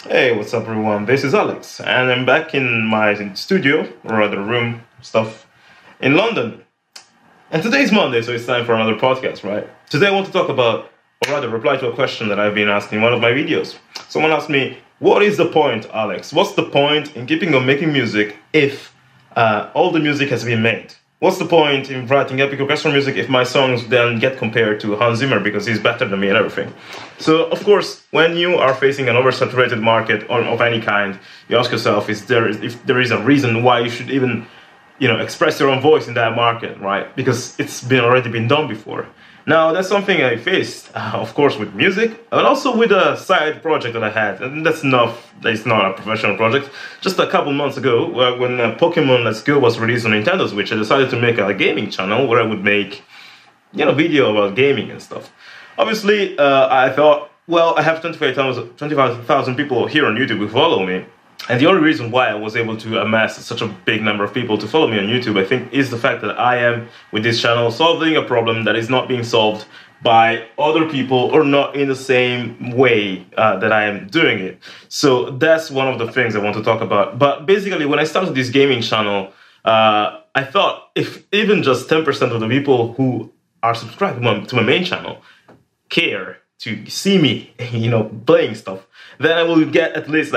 Hey, what's up everyone? This is Alex, and I'm back in my studio, or rather room stuff, in London. And today's Monday, so it's time for another podcast, right? Today I want to talk about, or rather reply to a question that I've been asked in one of my videos. Someone asked me, what is the point, Alex? What's the point in keeping on making music if all the music has been made? What's the point in writing epic orchestral music if my songs then get compared to Hans Zimmer because he's better than me and everything? So, of course, when you are facing an oversaturated market of any kind, you ask yourself, if there is a reason why you should even, express your own voice in that market, right? Because it's already been done before. Now, that's something I faced, of course, with music, but also with a side project that I had. And that's not a professional project. Just a couple months ago, when Pokemon Let's Go was released on Nintendo Switch, I decided to make a gaming channel where I would make, video about gaming and stuff. Obviously, I thought, well, I have 25,000 people here on YouTube who follow me. And the only reason why I was able to amass such a big number of people to follow me on YouTube, I think, is the fact that I am, with this channel, solving a problem that is not being solved by other people or not in the same way that I am doing it. So that's one of the things I want to talk about. But basically, when I started this gaming channel, I thought if even just 10% of the people who are subscribed to my main channel care to see me, playing stuff, then I will get at least,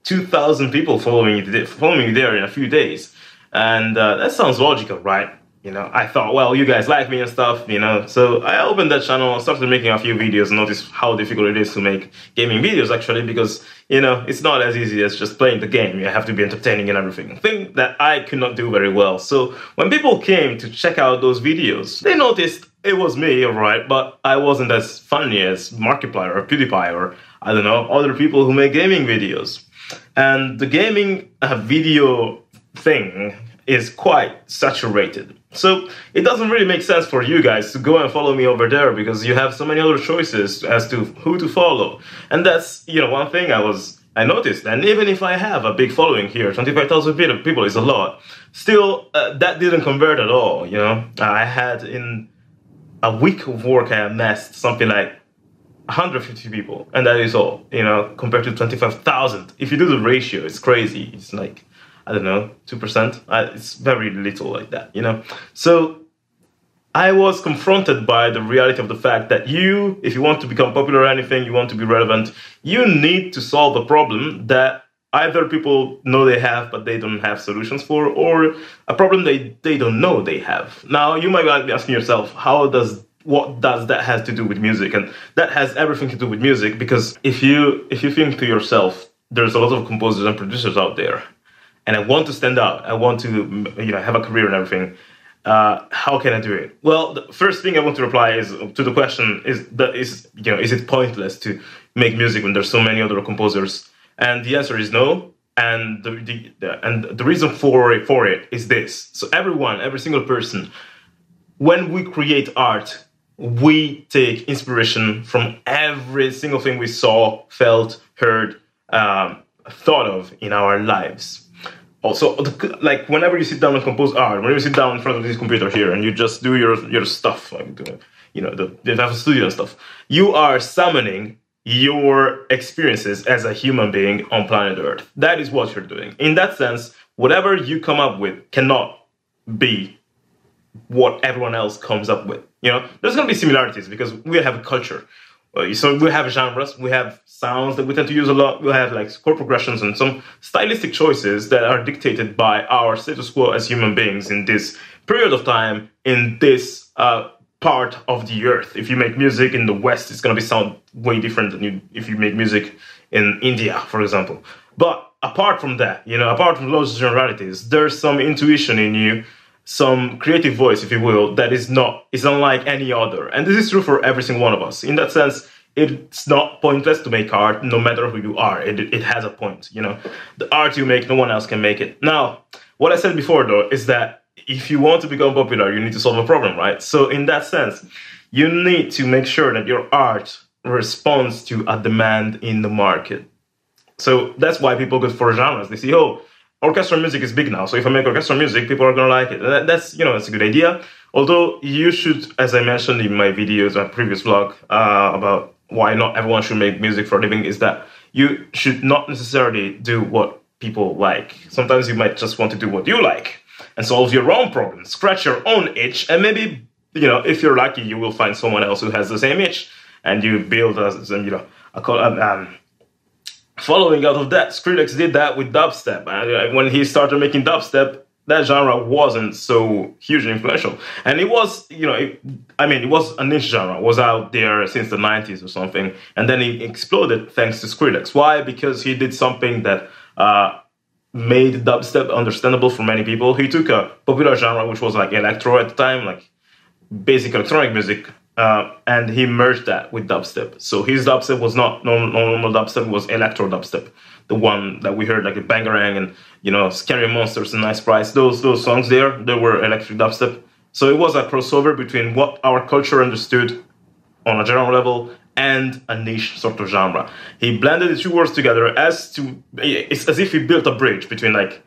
2,000 people following me there in a few days. And that sounds logical, right? I thought, well, you guys like me and stuff, So I opened that channel, started making a few videos, and noticed how difficult it is to make gaming videos, actually, because, it's not as easy as just playing the game. You have to be entertaining and everything. Thing that I could not do very well. So when people came to check out those videos, they noticed it was me, alright, but I wasn't as funny as Markiplier or PewDiePie or, I don't know, other people who make gaming videos. And the gaming video thing is quite saturated. So it doesn't really make sense for you guys to go and follow me over there because you have so many other choices as to who to follow. And that's, one thing I noticed. And even if I have a big following here, 25,000 people is a lot, still that didn't convert at all, I had in a week of work I amassed something like 150 people, and that is all, compared to 25,000. If you do the ratio, it's crazy. It's like, I don't know, 2%. It's very little like that, So I was confronted by the reality of the fact that if you want to become popular or anything, you want to be relevant, you need to solve a problem that either people know they have, but they don't have solutions for, or a problem they don't know they have. Now, you might be asking yourself, what does that have to do with music? And that has everything to do with music, because if you think to yourself, there's a lot of composers and producers out there, and I want to stand out, I want to have a career and everything. How can I do it? Well, the first thing I want to reply is to the question is it pointless to make music when there's so many other composers? And the answer is no. And the reason for it is this. So every single person, when we create art, we take inspiration from every single thing we saw, felt, heard, thought of in our lives. Also, like whenever you sit down and compose art, whenever you sit down in front of this computer here and you just do your stuff, like the FL Studio and stuff, you are summoning your experiences as a human being on planet Earth. That is what you're doing. In that sense, whatever you come up with cannot be what everyone else comes up with. There's going to be similarities because we have a culture. So we have genres, we have sounds that we tend to use a lot, we have chord progressions and some stylistic choices that are dictated by our status quo as human beings in this period of time, in this part of the earth. If you make music in the West, it's going to sound way different than if you make music in India, for example. But apart from that, apart from those generalities, there's some intuition in you, some creative voice, if you will, that is unlike any other. And this is true for every single one of us. In that sense, it's not pointless to make art, no matter who you are. It has a point, The art you make, no one else can make it. Now, what I said before, though, is that if you want to become popular, you need to solve a problem, right? So in that sense, you need to make sure that your art responds to a demand in the market. So that's why people go for genres. They see, oh, orchestral music is big now, so if I make orchestral music, people are going to like it. And that's, that's a good idea. Although you should, as I mentioned in my videos, my previous vlog about why not everyone should make music for a living, is that you should not necessarily do what people like. Sometimes you might just want to do what you like and solve your own problems, scratch your own itch, and maybe, you know, if you're lucky, you will find someone else who has the same itch, and you build a following out of that. Skrillex did that with dubstep. When he started making dubstep, that genre wasn't so hugely influential. And it was, you know, it was a niche genre. It was out there since the 90s or something. And then it exploded thanks to Skrillex. Why? Because he did something that made dubstep understandable for many people. He took a popular genre, which was like electro at the time, like basic electronic music, and he merged that with dubstep. So his dubstep was not normal dubstep, it was electro dubstep. The one that we heard, like a Bangarang and, you know, Scary Monsters and Nice Price, those songs they were electric dubstep. So it was a crossover between what our culture understood on a general level and a niche sort of genre. He blended the two worlds together it's as if he built a bridge between like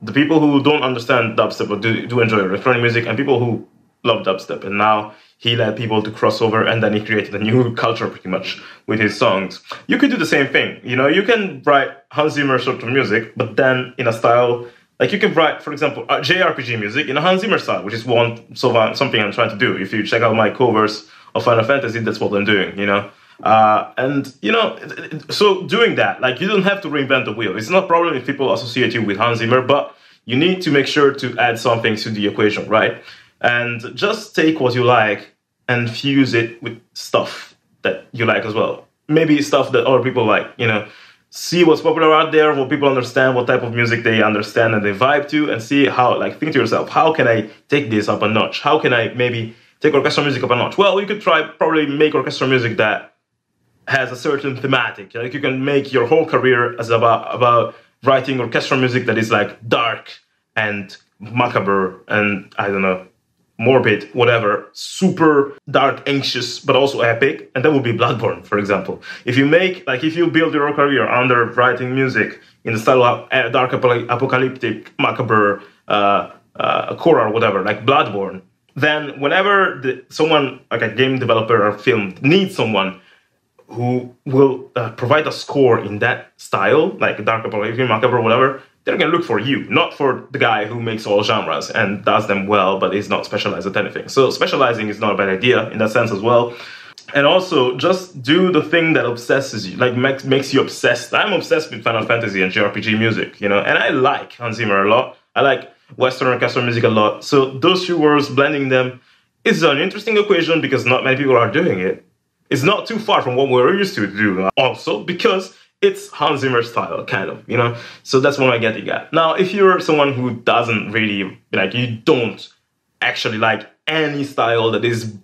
the people who don't understand dubstep but do enjoy electronic music and people who love dubstep. And now he led people to cross over, and then he created a new culture pretty much with his songs. You could do the same thing. You know, you can write Hans Zimmer sort of music, but then in a style, like you can write, for example, JRPG music in a Hans Zimmer style, which is something I'm trying to do. If you check out my covers of Final Fantasy, that's what I'm doing, you know? And, you know, so doing that, like you don't have to reinvent the wheel. It's not a problem if people associate you with Hans Zimmer, but you need to make sure to add something to the equation, right? And just take what you like and fuse it with stuff that you like as well. Maybe stuff that other people like, you know. See what's popular out there, what people understand, what type of music they understand and they vibe to, and see how, like, think to yourself, how can I take this up a notch? How can I maybe take orchestral music up a notch? Well, you could probably make orchestral music that has a certain thematic. Like, you can make your whole career as about writing orchestral music that is, like, dark and macabre and, I don't know, morbid, whatever, super dark, anxious, but also epic, and that would be Bloodborne, for example. If you build your career under writing music in the style of dark, apocalyptic, macabre, horror, whatever, like Bloodborne, then whenever someone, like a game developer or film, needs someone who will provide a score in that style, like dark, apocalyptic, macabre, whatever, they're going to look for you, not for the guy who makes all genres and does them well, but is not specialized at anything. So specializing is not a bad idea in that sense as well. And also, just do the thing that obsesses you, like makes you obsessed. I'm obsessed with Final Fantasy and JRPG music, you know, and I like Hans Zimmer a lot. I like Western orchestral music a lot. So those two worlds, blending them, is an interesting equation because not many people are doing it. It's not too far from what we're used to do also, because it's Hans Zimmer style, kind of, you know? So that's what I'm getting at. Now, if you're someone who doesn't really, like, you don't actually like any style that is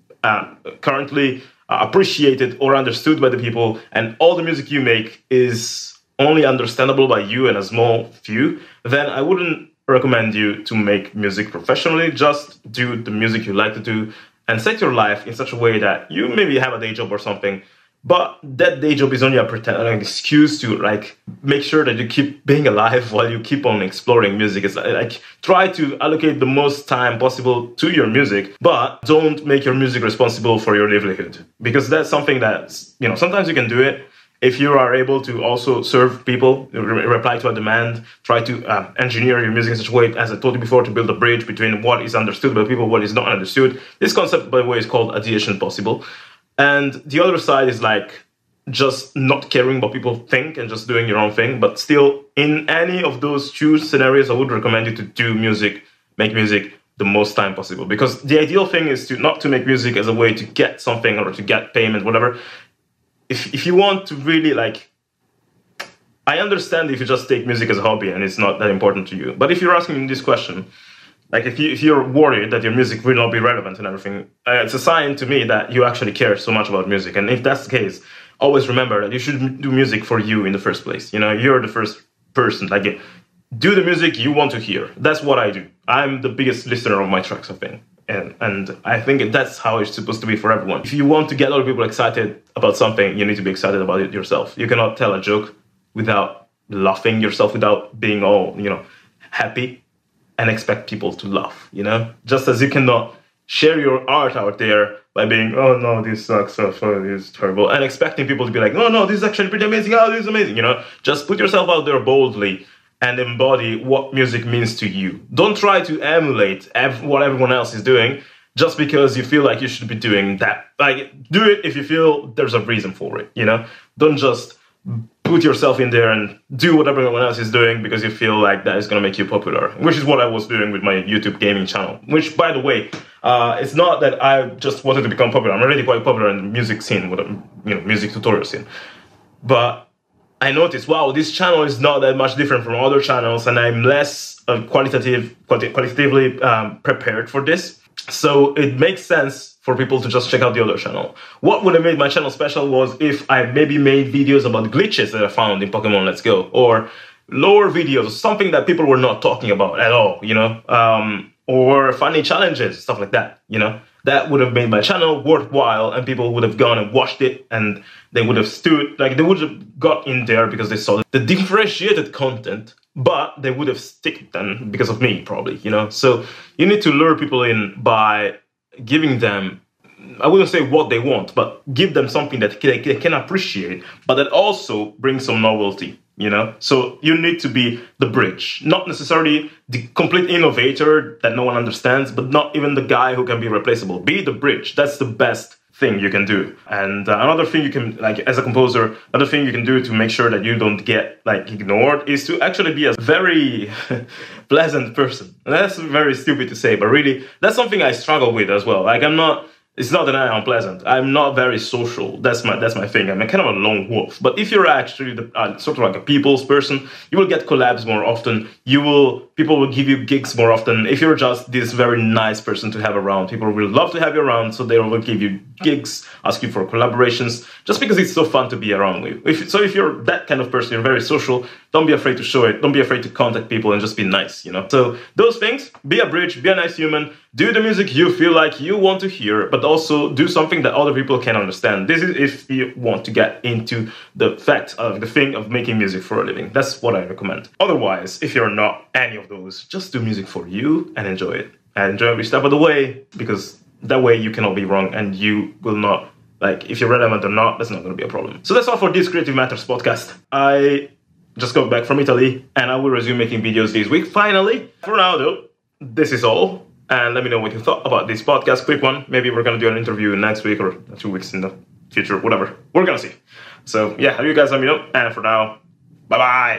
currently appreciated or understood by the people, and all the music you make is only understandable by you and a small few, then I wouldn't recommend you to make music professionally. Just do the music you like to do and set your life in such a way that you maybe have a day job or something, but that day job is only an excuse to, like, make sure that you keep being alive while you keep on exploring music. It's like, try to allocate the most time possible to your music, but don't make your music responsible for your livelihood. Because that's something that, you know, sometimes you can do it if you are able to also serve people, reply to a demand, try to engineer your music in such a way, as I told you before, to build a bridge between what is understood by people, what is not understood. This concept, by the way, is called adhesion possible. And the other side is like just not caring what people think and just doing your own thing. But still, in any of those two scenarios, I would recommend you to do music, make music the most time possible. Because the ideal thing is to not to make music as a way to get something or to get payment, whatever. If you want to really, like, I understand if you just take music as a hobby and it's not that important to you. But if you're asking me this question, like, if you're worried that your music will not be relevant and everything, it's a sign to me that you actually care so much about music. And if that's the case, always remember that you should do music for you in the first place. You know, you're the first person. Like, do the music you want to hear. That's what I do. I'm the biggest listener of my tracks, I think. And I think that's how it's supposed to be for everyone. If you want to get other people excited about something, you need to be excited about it yourself. You cannot tell a joke without laughing yourself, without being all, you know, happy, and expect people to laugh, you know? Just as you cannot share your art out there by being, oh no, this sucks, oh, this is terrible, and expecting people to be like, no, no, this is actually pretty amazing, oh, this is amazing, you know? Just put yourself out there boldly and embody what music means to you. Don't try to emulate what everyone else is doing just because you feel like you should be doing that. Like, do it if you feel there's a reason for it, you know? Don't just put yourself in there and do what everyone else is doing because you feel like that is going to make you popular, which is what I was doing with my YouTube gaming channel, which, by the way, it's not that I just wanted to become popular. I'm already quite popular in the music scene, with music tutorial scene. But I noticed, wow, this channel is not that much different from other channels, and I'm less qualitatively prepared for this. So it makes sense for people to just check out the other channel. What would have made my channel special was if I maybe made videos about glitches that I found in Pokemon Let's Go, or lore videos, something that people were not talking about at all, you know, or funny challenges, stuff like that, you know. That would have made my channel worthwhile, and people would have gone and watched it, and they would have they would have got in there because they saw the differentiated content, but they would have sticked then because of me, probably, you know. So you need to lure people in by giving them, I wouldn't say what they want, but give them something that they can appreciate, but that also brings some novelty, you know? So you need to be the bridge, not necessarily the complete innovator that no one understands, but not even the guy who can be replaceable. Be the bridge. That's the best thing you can do. And another thing you can, like, as a composer, another thing you can do to make sure that you don't get, like, ignored is to actually be a very pleasant person. And that's very stupid to say, but really, that's something I struggle with as well. Like, it's not that I'm unpleasant. I'm not very social. That's my thing. I'm kind of a lone wolf. But if you're actually sort of like a people's person, you will get collabs more often. People will give you gigs more often. If you're just this very nice person to have around, people will love to have you around, so they will give you gigs, ask you for collaborations, just because it's so fun to be around with. If you're that kind of person, you're very social, don't be afraid to show it. Don't be afraid to contact people and just be nice, you know? So those things, be a bridge, be a nice human, do the music you feel like you want to hear, but also do something that other people can understand. This is if you want to get into the fact of the thing of making music for a living. That's what I recommend. Otherwise, if you're not any of those, just do music for you and enjoy it. And enjoy every step of the way, because that way you cannot be wrong, and you will not, like, if you're relevant or not, that's not going to be a problem. So that's all for this Creative Matters podcast. I just got back from Italy, and I will resume making videos this week, finally. For now, though, this is all. And let me know what you thought about this podcast, quick one. Maybe we're going to do an interview next week or 2 weeks in the future, whatever. We're going to see. So, yeah, you guys let me know. And for now, bye-bye.